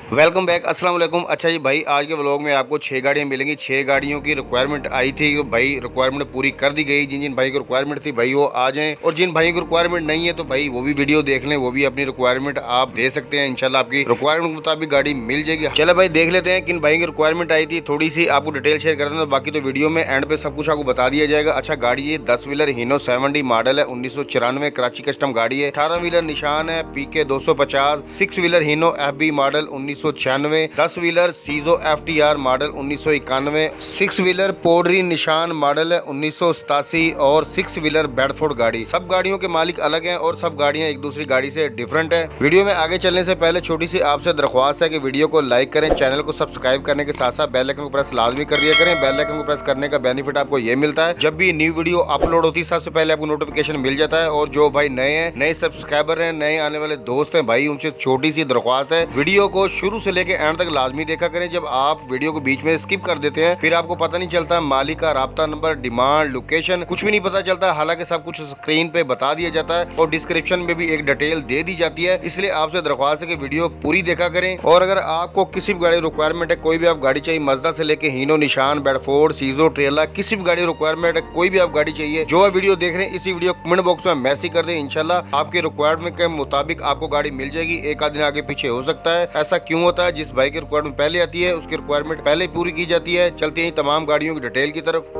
Welcome back, अस्सलाम वालेकुम। अच्छा जी भाई, आज के व्लॉग में आपको 6 गाड़ियाँ मिलेंगी। 6 गाड़ियों की रिक्वायरमेंट आई थी, तो भाई रिक्वायरमेंट पूरी कर दी गई। जिन जिन भाई को रिक्वायरमेंट थी भाई वो आ जाएं, और जिन भाई को रिक्वायरमेंट नहीं है तो भाई वो भी वीडियो देख लें, वो भी अपनी रिक्वायरमेंट आप दे सकते हैं। इंशाल्लाह आपकी रिक्वायरमेंट के मुताबिक गाड़ी मिल जाएगी। चलो भाई देख लेते हैं किन भाई की रिक्वायरमेंट आई थी, थोड़ी सी आपको डिटेल शेयर कर दें, तो बाकी तो वीडियो में एंड पे सब कुछ आपको बता दिया जाएगा। अच्छा, गाड़ी है 10 व्हीलर हीनो 7D मॉडल है, 1994 कराची कस्टम गाड़ी है। 18 व्हीलर निशान है PK 250, 6 wheeler Hino FB model 1996, 10 wheeler सीजो FTR मॉडल 1991, 6 व्हीलर पोड्री निशान मॉडल है 1987 और 6 व्हीलर बेडफोर्ड गाड़ी। सब गाड़ियों के मालिक अलग हैं और सब गाड़ियां एक दूसरी गाड़ी से डिफरेंट है। वीडियो में आगे चलने से पहले छोटी सी आपसे दरख्वास्त है कि वीडियो को लाइक करें, चैनल को सब्सक्राइब करने के साथ साथ बेल आइकन को प्रेस लाजमी कर दिया करें। बेल आइकन को प्रेस करने का बेनिफिट आपको ये मिलता है, जब भी न्यू वीडियो अपलोड होती है सबसे पहले आपको नोटिफिकेशन मिल जाता है। और जो भाई नए हैं, नए सब्सक्राइबर हैं, नए आने वाले दोस्त हैं भाई, उनसे छोटी सी दरख्वास्त है, वीडियो को शुरू से लेकर एंड तक लाजमी देखा करें। जब आप वीडियो को बीच में स्किप कर देते हैं फिर आपको पता नहीं चलता मालिक का राब्ता नंबर, डिमांड, लोकेशन कुछ भी नहीं पता चलता। हालांकि सब कुछ स्क्रीन पे बता दिया जाता है और डिस्क्रिप्शन में भी एक डिटेल दे दी जाती है। इसलिए आपसे दरख्वास्त है कि वीडियो पूरी देखा करें। और अगर आपको किसी भी गाड़ी रिक्वायरमेंट है, कोई भी आप गाड़ी चाहिए, मजदा से लेके हीनो, निशान, बेडफोर्ड, सीजो, ट्रेला, किसी भी गाड़ी रिक्वायरमेंट है, कोई भी आप गाड़ी चाहिए, जो आप वीडियो देख रहे हैं इसी वीडियो कमेंट बॉक्स में मैसेज कर दें। इंशाल्लाह आपके रिक्वायरमेंट के मुताबिक आपको गाड़ी मिल जाएगी। एक आध दिन आगे पीछे हो सकता है, ऐसा क्यों होता है? जिस बाइक की रिक्वायरमेंट पहले आती है उसकी रिक्वायरमेंट पहले पूरी की जाती है। चलते हैं तमाम गाड़ियों की डिटेल की तरफ।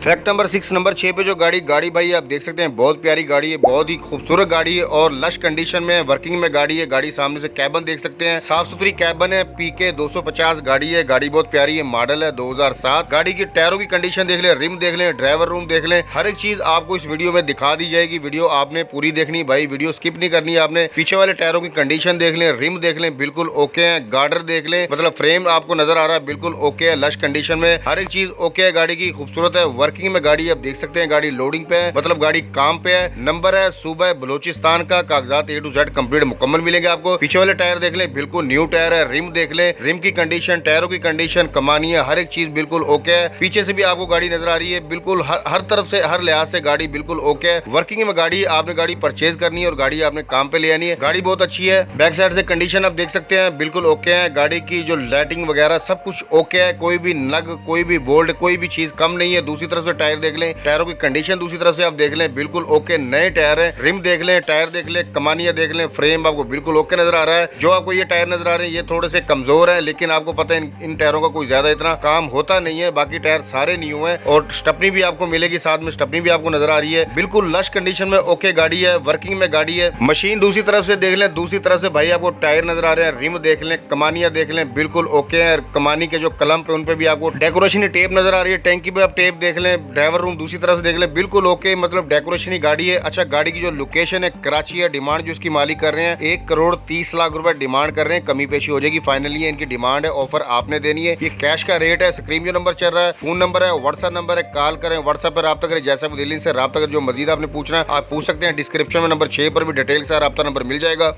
फैक्ट नंबर 6 नंबर 6 पे जो गाड़ी भाई आप देख सकते हैं, बहुत प्यारी गाड़ी है, बहुत ही खूबसूरत गाड़ी है और लश कंडीशन में वर्किंग में गाड़ी है। गाड़ी सामने से कैबन देख सकते हैं, साफ सुथरी कैबन है। PK 250 गाड़ी है, गाड़ी बहुत प्यारी है, मॉडल है 2007। गाड़ी की टायरों की कंडीशन देख ले, रिम देख ले, ड्राइवर रूम देख ले, हर एक चीज आपको इस वीडियो में दिखा दी जाएगी। वीडियो आपने पूरी देखनी भाई, वीडियो स्किप नहीं करनी है आपने। पीछे वाले टायरों की कंडीशन देख ले, रिम देख ले, बिल्कुल ओके है। गार्डर देख ले, मतलब फ्रेम आपको नजर आ रहा है बिल्कुल ओके है, लश कंडीशन में, हर एक चीज ओके है। गाड़ी की खूबसूरत है, वर्किंग में गाड़ी आप देख सकते हैं। गाड़ी लोडिंग पे है, मतलब गाड़ी काम पे है। नंबर है सूबा बलोचिस्तान का। कागजात A to Z कंप्लीट मुकम्मल मिलेंगे आपको। पीछे वाले टायर देख ले, बिल्कुल न्यू टायर है। रिम देख ले, रिम की कंडीशन, टायरों की कंडीशन, कमानियां, हर एक चीज बिल्कुल ओके है। पीछे से भी आपको गाड़ी नजर आ रही है, बिल्कुल हर तरफ से, हर लिहाज से गाड़ी बिल्कुल ओके है। वर्किंग में गाड़ी, आपने गाड़ी परचेज करनी है और गाड़ी आपने काम पे ले आनी है। गाड़ी बहुत अच्छी है। बैक साइड से कंडीशन आप देख सकते हैं, बिल्कुल ओके है। गाड़ी की जो लाइटिंग वगैरह सब कुछ ओके है, कोई भी नग, कोई भी बोल्ट, कोई भी चीज कम नहीं है। दूसरी तरफ से टायर देख लें, टायरों की कंडीशन दूसरी तरफ से आप देख लें, बिल्कुल ओके, नए टायर है। रिम देख लें, टायर देख लें, कमानियां देख लें, फ्रेम आपको बिल्कुल ओके नजर आ रहा है। जो आपको ये टायर नजर आ रहे हैं ये थोड़े से कमजोर है, लेकिन आपको पता है इन टायरों का कोई ज्यादा इतना काम होता नहीं है। बाकी टायर सारे न्यू है और स्टपनी भी आपको मिलेगी, साथ में स्टपनी भी आपको नजर आ रही है। बिल्कुल लश कंडीशन में ओके गाड़ी है, वर्किंग में गाड़ी है। मशीन दूसरी तरफ से देख लें, दूसरी तरफ से भाई आपको टायर नजर आ रहे हैं, रिम देख लें, कमानियां देख लें, बिल्कुल ओके है। कमानी के जो कलम पे उन पे भी आपको डेकोरेशन टेप नजर आ रही है। टैंकी पे आप टेप देख लें, ड्राइवर रूम दूसरी तरफ से देख लें, बिल्कुल ओके, मतलब डेकोरेशन ही गाड़ी है। अच्छा, गाड़ी की जो लोकेशन है कराची है। डिमांड जो इसकी मालिक कर रहे हैं 1,30,00,000 रुपए डिमांड कर रहे हैं, कमी पेशी हो जाएगी। फाइनली इनकी डिमांड है, ऑफर आपने देनी है। ये कैश का रेट है। स्क्रीन जो नंबर चल रहा है फोन नंबर है, व्हाट्सएप नंबर है, कॉल करें, व्हाट्सएप पर रब्ता करें। जैसा भी दिल्ली से रब्ता करें, जो मजीद आपने पूछना है आप पूछ सकते हैं। डिस्क्रिप्शन में नंबर 6 पर भी डिटेल से रब्ता नंबर मिल जाएगा।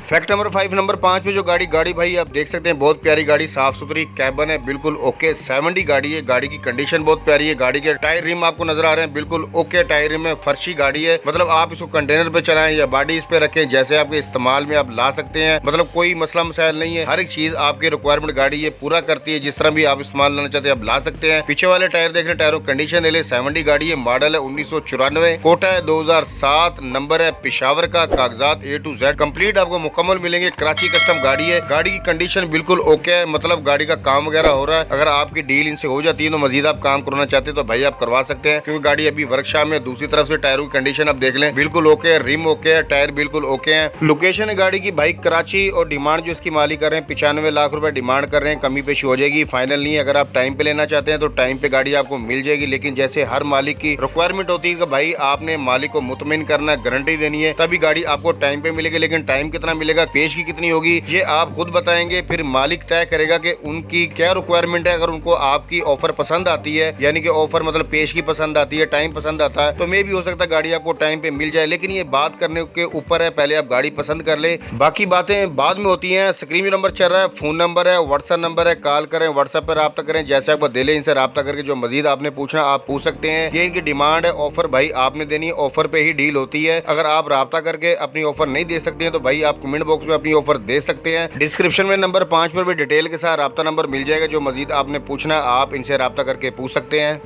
फैक्ट नंबर 5 नंबर 5 में जो गाड़ी भाई आप देख सकते हैं, बहुत प्यारी गाड़ी, साफ सुथरी कैबन है, बिल्कुल ओके, 7D गाड़ी है। गाड़ी की कंडीशन बहुत प्यारी है। गाड़ी के टायर रिम आपको नजर आ रहे हैं, बिल्कुल ओके टायर रिम है। फर्शी गाड़ी है, मतलब आप इसको कंटेनर पे चलाएं या बॉडी इस पे रखें, जैसे आपके इस्तेमाल में आप ला सकते हैं। मतलब कोई मसला मसाइल नहीं है, हर एक चीज आपके रिक्वायरमेंट गाड़ी ये पूरा करती है। जिस तरह भी आप इस्तेमाल लाना चाहते हैं आप ला सकते हैं। पीछे वाले टायर देख रहे हैं, टायरों कंडीशन ले, 7D गाड़ी है, मॉडल है 1994, कोटा है 2007, नंबर है पेशावर का। कागजात A to Z कंप्लीट आपको मुकम्मल मिलेंगे। कस्टम गाड़ी है। गाड़ी की कंडीशन बिल्कुल ओके है, मतलब गाड़ी का काम वगैरह हो रहा है। अगर आपकी डील इनसे हो जाती है तो मजीद आप काम करना चाहते हैं तो भाई आप करवा सकते हैं, क्योंकि गाड़ी अभी वर्कशॉप में। दूसरी तरफ से टायरों की कंडीशन आप देख लें, बिल्कुल ओके है, रिम ओके है, टायर बिल्कुल ओके है। लोकेशन है गाड़ी की भाई कराची, और डिमांड जो इसकी मालिक कर रहे हैं 95 लाख रुपए डिमांड कर रहे हैं, कमी पेशी हो जाएगी। फाइनल नहीं, अगर आप टाइम पे लेना चाहते हैं तो टाइम पे गाड़ी आपको मिल जाएगी। लेकिन जैसे हर मालिक की रिक्वायरमेंट होती है कि भाई आपने मालिक को मुतमिन करना है, गारंटी देनी है, तभी गाड़ी आपको टाइम पे मिलेगी। लेकिन टाइम कितना मिलेगा, पेश की कितनी होगी ये आप खुद बताएंगे। फिर मालिक तय करेगा कि उनकी क्या रिक्वायरमेंट है। अगर उनको आपकी ऑफर पसंद आती है, यानी कि ऑफर मतलब पेश की पसंद आती है, टाइम पसंद आता है, तो मे भी हो सकता है गाड़ी आपको टाइम पे मिल जाए। लेकिन ये बात करने के ऊपर है, पहले आप गाड़ी पसंद कर ले, बाकी बातें बाद में होती हैं। स्क्रीन में नंबर चल रहा है, फोन नंबर है, व्हाट्सएप नंबर है, कॉल करें, व्हाट्सएप पर रब्ता करें, जैसे आपको दिले इनसे रब्ता करके जो मजीद आपने पूछना आप पूछ सकते हैं। ये इनकी डिमांड है, ऑफर भाई आपने देनी है, ऑफर पे ही डील होती है। अगर आप रब्ता करके अपनी ऑफर नहीं दे सकते हैं तो भाई आप कमेंट बॉक्स में अपनी ऑफर दे सकते हैं। डिस्क्रिप्शन में नंबर 5 पर भी डिटेल के साथ रब्ता नंबर मिल जाएगा। जो मजीद आपने पूछना आप इनसे रब्ता करके पूछ सकते हैं।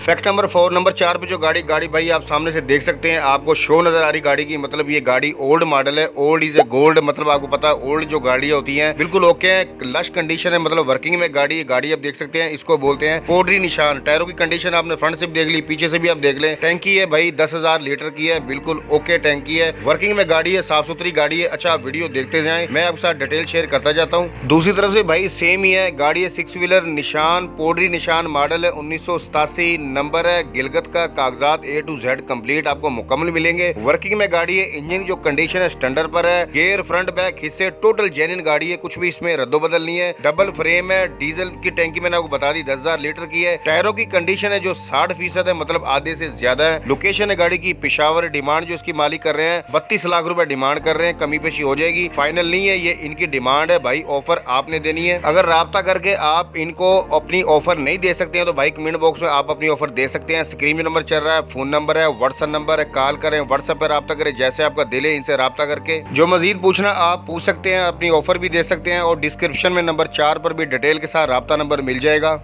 फैक्ट नंबर 4, नंबर 4 पे जो गाड़ी भाई आप सामने से देख सकते हैं, आपको शो नजर आ रही गाड़ी की, मतलब ये गाड़ी ओल्ड मॉडल है। ओल्ड इज ए गोल्ड, मतलब आपको पता है ओल्ड जो गाड़ियां होती हैं बिल्कुल ओके है, लश कंडीशन है, मतलब वर्किंग में गाड़ी है। गाड़ी आप देख सकते हैं, इसको बोलते हैं पोड्री निशान। टायरों की कंडीशन आपने फ्रंट से भी देख ली, पीछे से भी आप देख लें। टैंकी है भाई 10,000 लीटर की है, बिल्कुल ओके टैंकी है, वर्किंग में गाड़ी है, साफ सुथरी गाड़ी है। अच्छा आप वीडियो देखते जाए, मैं आपके साथ डिटेल शेयर करता जाता हूँ। दूसरी तरफ से भाई सेम ही है, गाड़ी है 6 व्हीलर निशान, पोड्री निशान मॉडल है, 1987 नंबर है। गिलगत का कागजात A to Z कंप्लीट आपको मुकम्मल मिलेंगे। वर्किंग में गाड़ी है, इंजन जो कंडीशन है स्टैंडर्ड पर है, गियर फ्रंट बैक हिस्से टोटल जेन्युइन गाड़ी है, कुछ भी इसमें रद्दो बदल नहीं है। डबल फ्रेम है, डीजल की टैंकी मैंने आपको बता दी 10,000 लीटर की है। टायरों की कंडीशन है जो 60% है, मतलब आधे से ज्यादा है। लोकेशन है गाड़ी की पिशावर। डिमांड जो इसकी मालिक कर रहे हैं 32 लाख रुपए डिमांड कर रहे हैं, कमी पेशी हो जाएगी, फाइनल नहीं है, ये इनकी डिमांड है भाई, ऑफर आपने देनी है। अगर राब्ता करके आप इनको अपनी ऑफर नहीं दे सकते हैं तो भाई कमेंट बॉक्स में आप अपनी ऑफर दे सकते हैं। स्क्रीन में नंबर चल रहा है, फोन नंबर है, व्हाट्सएप नंबर है, कॉल करें, व्हाट्सएप पर रब्ता करें, जैसे आपका दिल है इनसे रब्ता करके जो मजीद पूछना आप पूछ सकते हैं, अपनी ऑफर भी दे सकते हैं। और डिस्क्रिप्शन में नंबर 4 पर भी डिटेल के साथ रब्ता नंबर मिल जाएगा।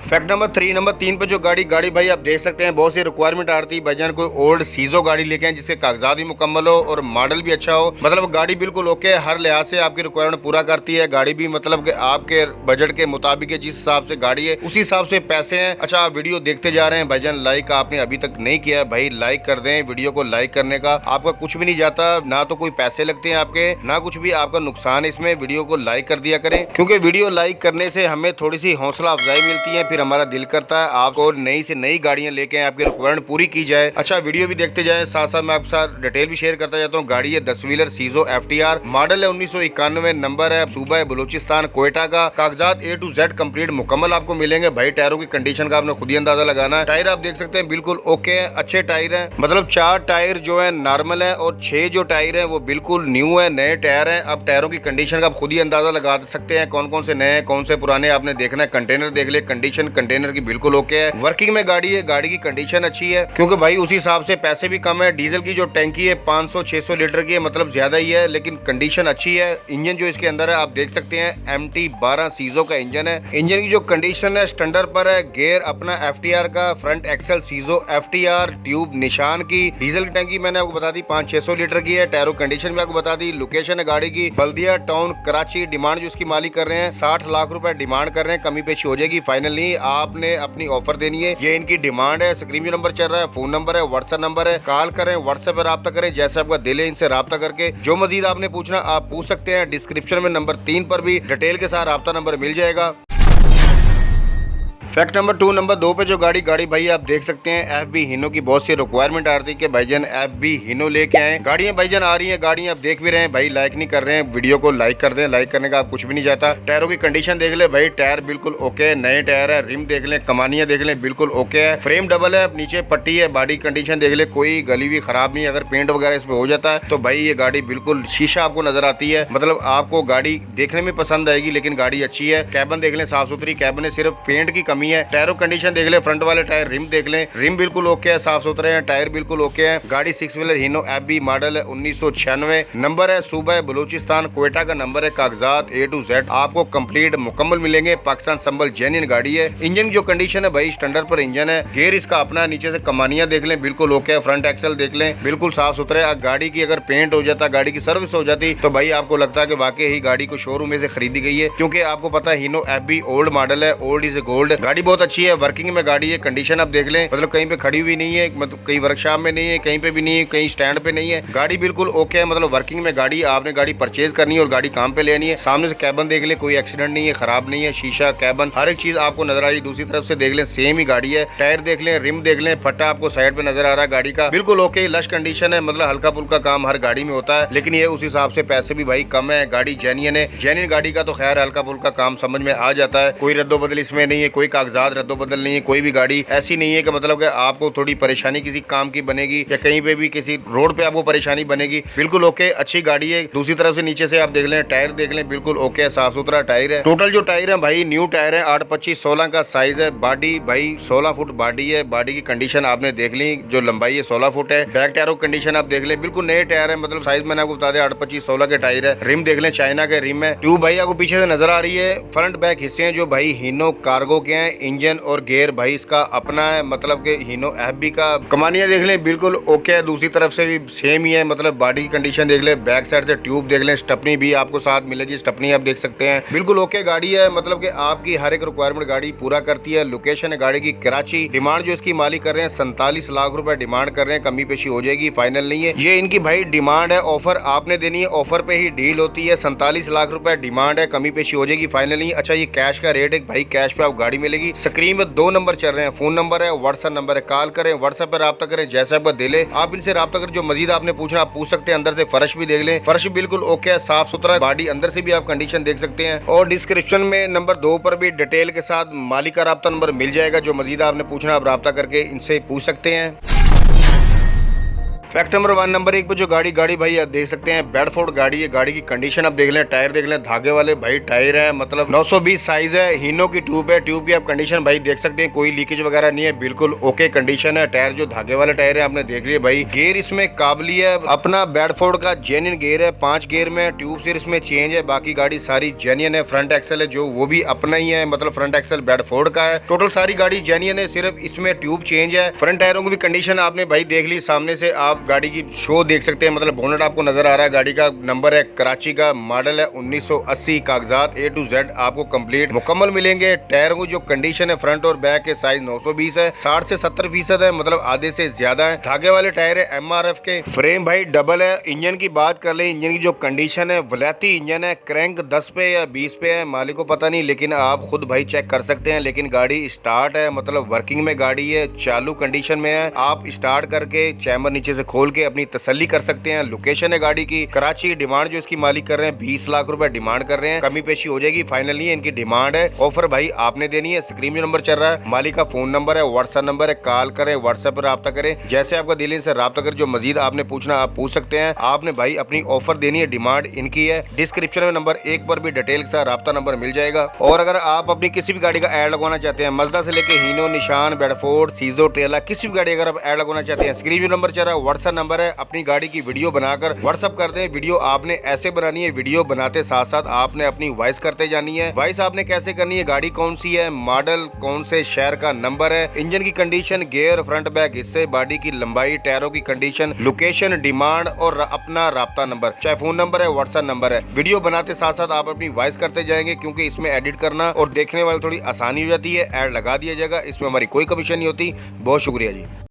फैक्ट नंबर 3, नंबर 3 पे जो गाड़ी भाई आप देख सकते हैं, बहुत सी रिक्वायरमेंट आती है भाईजान, कोई ओल्ड सीजो गाड़ी लेके आए जिसके कागजात भी मुकम्मल हो और मॉडल भी अच्छा हो, मतलब गाड़ी बिल्कुल ओके है, हर लिहाज से आपकी रिक्वायरमेंट पूरा करती है। गाड़ी भी मतलब कि आपके बजट के मुताबिक है, जिस हिसाब से गाड़ी है उसी हिसाब से पैसे हैं। अच्छा आप वीडियो देखते जा रहे हैं भाईजान, लाइक आपने अभी तक नहीं किया है भाई लाइक कर दें। वीडियो को लाइक करने का आपका कुछ भी नहीं जाता, ना तो कोई पैसे लगते हैं आपके, ना कुछ भी आपका नुकसान है इसमें। वीडियो को लाइक कर दिया करें, क्योंकि वीडियो लाइक करने से हमें थोड़ी सी हौसला अफजाई मिलती है, फिर हमारा दिल करता है आपको नई से नई गाड़ियां लेके आए, आपकी रिक्वायरमेंट पूरी की जाए। अच्छा वीडियो भी देखते जाए, साथ साथ मैं आपके साथ डिटेल भी शेयर करता जाता हूँ। गाड़ी है 10 व्हीलर सीजो FTR मॉडल है, 1991 नंबर है, सूबा है बलूचिस्तान कोयटा का, कागजात A to Z कंप्लीट मुकम्मल आपको मिलेंगे। भाई टायरों की कंडीशन का आपने खुद ही अंदाजा लगाना है। टायर आप देख सकते हैं बिल्कुल ओके है, अच्छे टायर है, मतलब 4 टायर जो है नॉर्मल है और 6 जो टायर है वो बिल्कुल न्यू है, नए टायर है। अब टायरों की कंडीशन का आप खुद ही अंदाजा लगा सकते हैं, कौन कौन से नए कौन से पुराने आपने देखना है। कंटेनर देख ले, कंडीशन कंटेनर की बिल्कुल ओके है। वर्किंग में गाड़ी है, गाड़ी की कंडीशन अच्छी है, क्योंकि भाई उसी हिसाब से पैसे भी कम है। डीजल की जो टैंकी है 500-600 लीटर की है, मतलब ज्यादा ही है, लेकिन कंडीशन अच्छी है। इंजन जो इसके अंदर है आप देख सकते हैं MT-12 सीजो का इंजन है। इंजन की जो कंडीशन है स्टैंडर्ड पर है। गियर अपना FTR का, फ्रंट एक्सल सीजो FTR, ट्यूब निशान की। डीजल की टैंकी मैंने आपको बता दी 500-600 लीटर की है। टायरों कंडीशन भी आपको बता दी। लोकेशन है गाड़ी की बल्दिया टाउन कराची। डिमांड जो इसकी मालिक कर रहे हैं 60 लाख रुपए डिमांड कर रहे हैं, कमी पेशी हो जाएगी, फाइनल नहीं, आपने अपनी ऑफर देनी है, ये इनकी डिमांड है। स्क्रीन में नंबर चल रहा है, फोन नंबर है, व्हाट्सएप नंबर है, कॉल करें, व्हाट्सएप पर रब्ता करें, जैसे आपका दिल है इनसे रब्ता करके जो मजीद आपने पूछना आप पूछ सकते हैं। डिस्क्रिप्शन में नंबर 3 पर भी डिटेल के साथ रब्ता नंबर मिल जाएगा। फैक्ट नंबर 2, नंबर 2 पे जो गाड़ी भाई आप देख सकते हैं FB हीनो की बहुत सी रिक्वायरमेंट आ रही है कि भाईजान FB हीनो लेके आए। गाड़ियां भाईजान आ रही हैं, गाड़ियां आप देख भी रहे हैं भाई, लाइक नहीं कर रहे हैं, वीडियो को लाइक कर दें, लाइक करने का आप कुछ भी नहीं जाता। टायरों की कंडीशन देख ले भाई, टायर बिल्कुल ओके है, नए टायर है। रिम देख ले, कमानियां देख ले, बिल्कुल ओके है। फ्रेम डबल है, नीचे पट्टी है। बॉडी कंडीशन देख ले, कोई गली भी खराब नहीं है। अगर पेंट वगैरह इसमें हो जाता है तो भाई ये गाड़ी बिल्कुल शीशा आपको नजर आती है, मतलब आपको गाड़ी देखने में पसंद आएगी, लेकिन गाड़ी अच्छी है। कैबन देख ले, साफ सुथरी कैबन है, सिर्फ पेंट की कमी है। टायरों कंडीशन देख ले, फ्रंट वाले टायर, रिम देख ले, रिम बिल्कुल ओके है, साफ सुथरे हैं, टायर बिल्कुल ओके है। गाड़ी 6 व्हीलर हीनो FB मॉडल है, 1996 नंबर है, सूबा है बलूचिस्तान कोयटा का नंबर है। कागजात A to Z आपको कंप्लीट मुकम्मल मिलेंगे, पाकिस्तान संबल जेन्युइन गाड़ी है। इंजन की जो कंडीशन है भाई स्टैंडर्ड पर इंजन है। गियर इसका अपना, नीचे से कमानियां देख लें बिल्कुल ओके है। फ्रंट एक्सल देख लें बिल्कुल साफ सुथरे। गाड़ी की अगर पेंट हो जाता, गाड़ी की सर्विस हो जाती तो भाई आपको लगता है कि वाकई ही गाड़ी को शोरूम में से खरीदी गई है, क्योंकि आपको पता है हीनो FB ओल्ड मॉडल है, ओल्ड इज गोल्ड। गाड़ी बहुत अच्छी है, वर्किंग में गाड़ी है, कंडीशन आप देख लें, मतलब कहीं पे खड़ी हुई नहीं है, मतलब कहीं वर्कशॉप में नहीं है, कहीं पे भी नहीं है, कहीं स्टैंड पे नहीं है, गाड़ी बिल्कुल ओके है, मतलब वर्किंग में गाड़ी। आपने गाड़ी परचेज करनी है और गाड़ी काम पे लेनी है। सामने से कैबन देख ले, कोई एक्सीडेंट नहीं है, खराब नहीं है, शीशा कैबन हर एक चीज आपको नजर आ रही है। दूसरी तरफ से देख ले सेम ही गाड़ी है, टायर देख ले, रिम देख ले, फटा आपको साइड पे नजर आ रहा है गाड़ी का, बिल्कुल ओके लश कंडीशन है। मतलब हल्का फुल्का काम हर गाड़ी में होता है, लेकिन ये उस हिसाब से पैसे भी भाई कम है। गाड़ी जेन्युइन है, जेन्युइन गाड़ी का तो खैर हल्का फुल्का काम समझ में आ जाता है, कोई रद्दो बदल इसमें नहीं है, कोई कागजात रद्दो बदल नहीं है, कोई भी गाड़ी ऐसी नहीं है कि मतलब कि आपको थोड़ी परेशानी किसी काम की बनेगी या कहीं पे भी किसी रोड पे आपको परेशानी बनेगी। बिल्कुल ओके अच्छी गाड़ी है। दूसरी तरफ से नीचे से आप देख लें, टायर देख लें, बिल्कुल ओके साफ सुथरा टायर है। टोटल जो टायर है भाई न्यू टायर है, 8/25/16 का साइज है। बॉडी भाई 16 फुट बॉडी है, बॉडी की कंडीशन आपने देख ली, जो लंबाई है 16 फुट है। बैक टायरों की कंडीशन आप देख लें, बिल्कुल नए टायर है, मतलब साइज मैंने आपको बता दिया 8/25/16 के टायर है। रिम देख लें, चाइना के रिम है। ट्यूब भाई आपको पीछे से नजर आ रही है। फ्रंट बैक हिस्से हैं जो भाई हीनो कार्गो के हैं। इंजन और गियर भाई इसका अपना है, मतलब के हीनो एफबी का। कमानियां देख लें, बिल्कुल ओके है। दूसरी तरफ से भी सेम ही है, मतलब बॉडी की कंडीशन देख ले, बैक साइड से ट्यूब देख लें, स्टपनी भी आपको साथ मिलेगी, स्टपनी आप देख सकते हैं, बिल्कुल ओके गाड़ी है। मतलब कि आपकी हर एक रिक्वायरमेंट गाड़ी पूरा करती है। लोकेशन है गाड़ी की कराची। डिमांड जो इसकी मालिक कर रहे हैं 47 लाख रुपए डिमांड कर रहे हैं, कमी पेशी हो जाएगी, फाइनल नहीं है। ये इनकी भाई डिमांड है, ऑफर आपने देनी है, ऑफर पे ही डील होती है। 47 लाख रुपए डिमांड है, कमी पेशी हो जाएगी, फाइनल नहीं। अच्छा ये कैश का रेट है भाई, कैश पे आप गाड़ी मिलेगी। स्क्रीन पे 2 नंबर चल रहे हैं, फोन नंबर है, व्हाट्सएप नंबर है, कॉल करें, व्हाट्सएप पर रब्ता करें, जैसे आपका दिल है आप इनसे रब्ता करें। जो मजीद आपने पूछना आप पूछ सकते हैं। अंदर से फर्श भी देख लें, फर्श बिल्कुल ओके है, साफ सुथरा बॉडी अंदर से भी आप कंडीशन देख सकते हैं। और डिस्क्रिप्शन में नंबर 2 पर भी डिटेल के साथ मालिक का रब्ता नंबर मिल जाएगा। जो मजीद आपने पूछना आप रब्ता करके इनसे पूछ सकते हैं। फैक्ट नंबर 1 नंबर 1 पे जो गाड़ी भाई आप देख सकते हैं, बेडफोर्ड गाड़ी है। गाड़ी की कंडीशन आप देख लें, टायर देख लें, धागे वाले भाई टायर है, मतलब 920 साइज है। हीनो की ट्यूब है, ट्यूब की आप कंडीशन भाई देख सकते हैं, कोई लीकेज वगैरह नहीं है, बिल्कुल ओके कंडीशन है। टायर जो धागे वाले टायर है आपने देख लिया भाई। गियर इसमें काबली है, अपना बेडफोर्ड का जेन्युइन गियर है, 5 गियर में। ट्यूब सिर्फ इसमें चेंज है, बाकी गाड़ी सारी जेन्युइन है। फ्रंट एक्सल है जो वो भी अपना ही है, मतलब फ्रंट एक्सल बेडफोर्ड का है। टोटल सारी गाड़ी जेन्युइन है, सिर्फ इसमें ट्यूब चेंज है। फ्रंट टायरों की भी कंडीशन आपने भाई देख ली, सामने से आप गाड़ी की शो देख सकते हैं, मतलब बोनट आपको नजर आ रहा है। गाड़ी का नंबर है कराची का, मॉडल है 1980। कागजात A to Z आपको कंप्लीट मुकम्मल मिलेंगे। टायर की जो कंडीशन है फ्रंट और बैक के साइज 920 है, 60 से 70% है, मतलब आधे से ज्यादा है। धागे वाले टायर है MRF के। फ्रेम भाई डबल है। इंजन की बात कर ले, इंजन की जो कंडीशन है वलैती इंजन है। क्रैंक 10 पे या 20 पे है, मालिक को पता नहीं, लेकिन आप खुद भाई चेक कर सकते हैं। लेकिन गाड़ी स्टार्ट है, मतलब वर्किंग में गाड़ी है, चालू कंडीशन में है। आप स्टार्ट करके चैम्बर नीचे से खोल के अपनी तसल्ली कर सकते हैं। लोकेशन है गाड़ी की कराची। डिमांड जो इसकी मालिक कर रहे हैं 20 लाख रुपए डिमांड कर रहे हैं, कमी पेशी हो जाएगी, फाइनल नहीं है। इनकी डिमांड है, ऑफर भाई आपने देनी है। स्क्रीन में नंबर चल रहा है, मालिक का फोन नंबर है, व्हाट्सएप नंबर है, कॉल करें, व्हाट्सएप पर रब्ता करें, जैसे आपका दिल इनसे रब्ता करें। जो मजीद आपने पूछना आप पूछ सकते हैं। आपने भाई अपनी ऑफर देनी है, डिमांड इनकी है। डिस्क्रिप्शन में नंबर 1 पर भी डिटेल के साथ रब्ता नंबर मिल जाएगा। और अगर आप अपनी किसी भी गाड़ी का ऐड लगवाना चाहते हैं, मजदा से लेके हीनो, निशान, बेडफोर्ड, सीजो, ट्रेला, किसी भी गाड़ी अगर आप ऐड लगवाना चाहते हैं, स्क्रीन में नंबर चल रहा है, व्हाट्सएप नंबर है, अपनी गाड़ी की वीडियो बनाकर व्हाट्सएप कर दें। वीडियो आपने ऐसे बनानी है, वीडियो बनाते साथ साथ आपने अपनी वॉइस करते जानी है। वॉइस आपने कैसे करनी है, गाड़ी कौन सी है, मॉडल कौन से शहर का नंबर है, इंजन की कंडीशन, गियर, फ्रंट बैक हिस्से, बॉडी की लंबाई, टायरों की कंडीशन, लोकेशन, डिमांड और अपना राब्ता नंबर, चाहे फोन नंबर है, व्हाट्सएप नंबर है। वीडियो बनाते साथ साथ आप अपनी वॉइस करते जाएंगे, क्योंकि इसमें एडिट करना और देखने वाले थोड़ी आसानी हो जाती है। ऐड लगा दिया जाएगा, इसमें हमारी कोई कमीशन नहीं होती। बहुत शुक्रिया जी।